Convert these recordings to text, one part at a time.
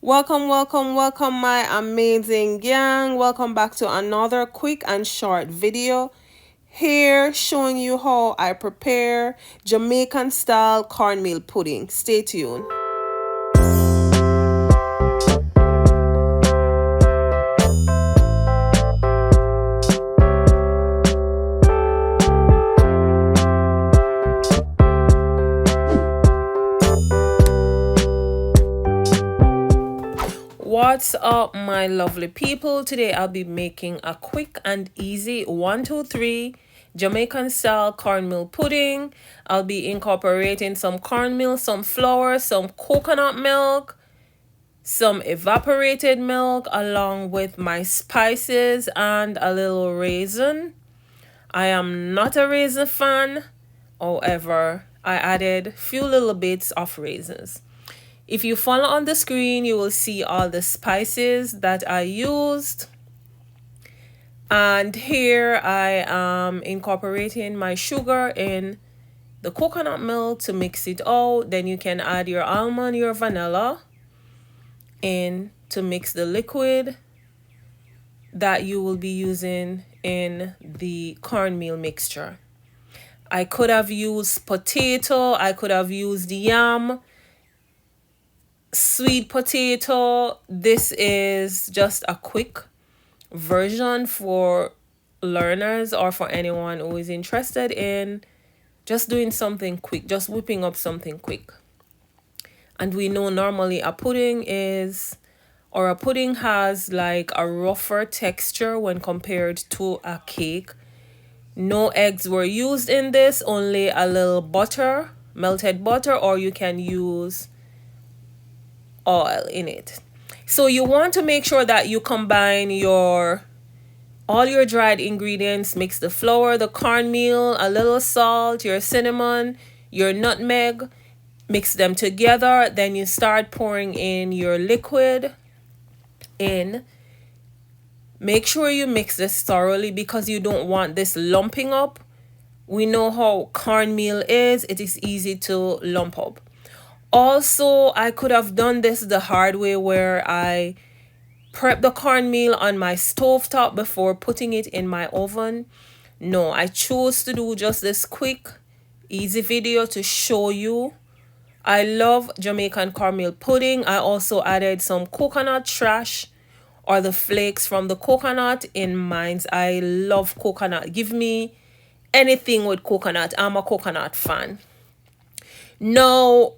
Welcome, my amazing gang. Welcome back to another quick and short video. Here, showing you how I prepare Jamaican style cornmeal pudding. Stay tuned. What's up, my lovely people? Today I'll be making a quick and easy 1, 2, 3 Jamaican style cornmeal pudding. I'll be incorporating some cornmeal, some flour, some coconut milk, some evaporated milk, along with my spices and a little raisin. I am not a raisin fan, however, I added few little bits of raisins. If you follow on the screen, you will see all the spices that I used. And here I am incorporating my sugar in the coconut milk to mix it out. Then you can add your almond, your vanilla in to mix the liquid that you will be using in the cornmeal mixture. I could have used potato, I could have used yam, sweet potato. This is just a quick version for learners or for anyone who is interested in just doing something quick, just whipping up something quick. And we know normally a pudding has like a rougher texture when compared to a cake. No eggs were used in this, only a little butter, melted butter, or you can use oil in it. So you want to make sure that you combine all your dried ingredients. Mix the flour, the cornmeal, a little salt, your cinnamon, your nutmeg. Mix them together. Then you start pouring in your liquid in. Make sure you mix this thoroughly because you don't want this lumping up. We know how cornmeal is. It is easy to lump up. Also, I could have done this the hard way where I prep the cornmeal on my stovetop before putting it in my oven. No, I chose to do just this quick, easy video to show you. I love Jamaican cornmeal pudding. I also added some coconut trash or the flakes from the coconut in mine. I love coconut. Give me anything with coconut. I'm a coconut fan. Now,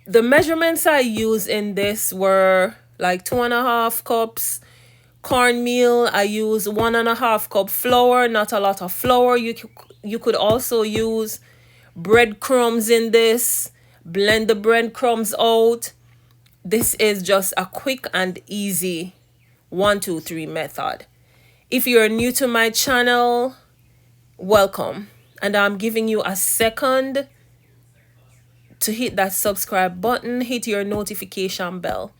the measurements I used in this were like 2.5 cups cornmeal. I used 1.5 cup flour, not a lot of flour. You could also use breadcrumbs in this. Blend the breadcrumbs out. This is just a quick and easy 1, 2, 3 method. If you're new to my channel, welcome. And I'm giving you a second to hit that subscribe button, hit your notification bell.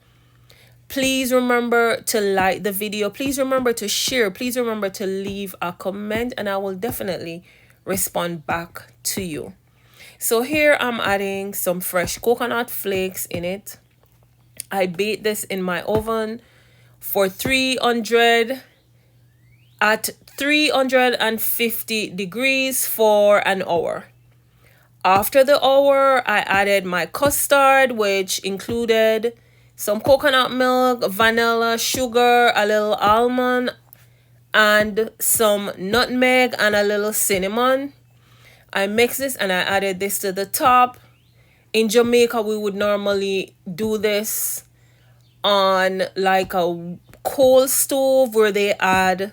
Please remember to like the video. Please remember to share. Please remember to leave a comment and I will definitely respond back to you. So here I'm adding some fresh coconut flakes in it. I baked this in my oven for 300 at 350 degrees for an hour. After the hour, I added my custard, which included some coconut milk, vanilla, sugar, a little almond, and some nutmeg and a little cinnamon. I mixed this and I added this to the top. In Jamaica, we would normally do this on like a coal stove where they add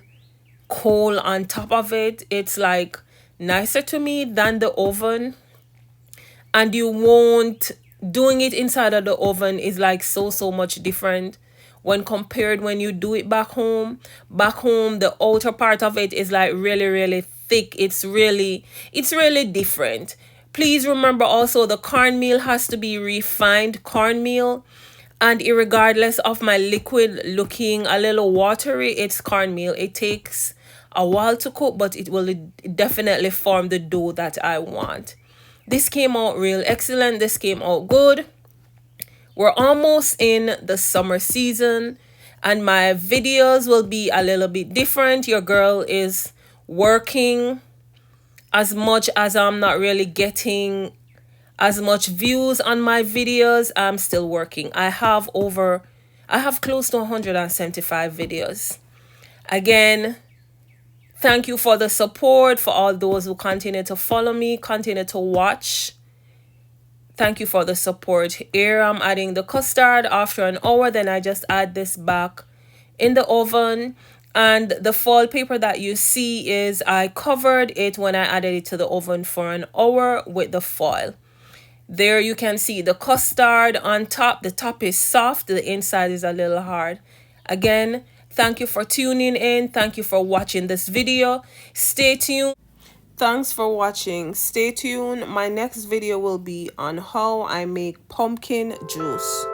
coal on top of it. It's like nicer to me than the oven. And you won't, doing it inside of the oven is like so much different when compared when you do it back home. Back home, the outer part of it is like really thick. It's really different. Please remember also the cornmeal has to be refined cornmeal. And irregardless of my liquid looking a little watery, it's cornmeal. It takes a while to cook, but it will definitely form the dough that I want. This came out real excellent. This came out good. We're almost in the summer season, and my videos will be a little bit different. Your girl is working. As much as I'm not really getting as much views on my videos, I'm still working. I have close to 175 videos. Again, thank you for the support, for all those who continue to follow me, continue to watch. Thank you for the support. Here I'm adding the custard after an hour. Then I just add this back in the oven. And the foil paper that you see is I covered it when I added it to the oven for an hour with the foil. There you can see the custard on top. The top is soft. The inside is a little hard. Again, thank you for tuning in. Thank you for watching this video. Stay tuned. Thanks for watching. Stay tuned. My next video will be on how I make pumpkin juice.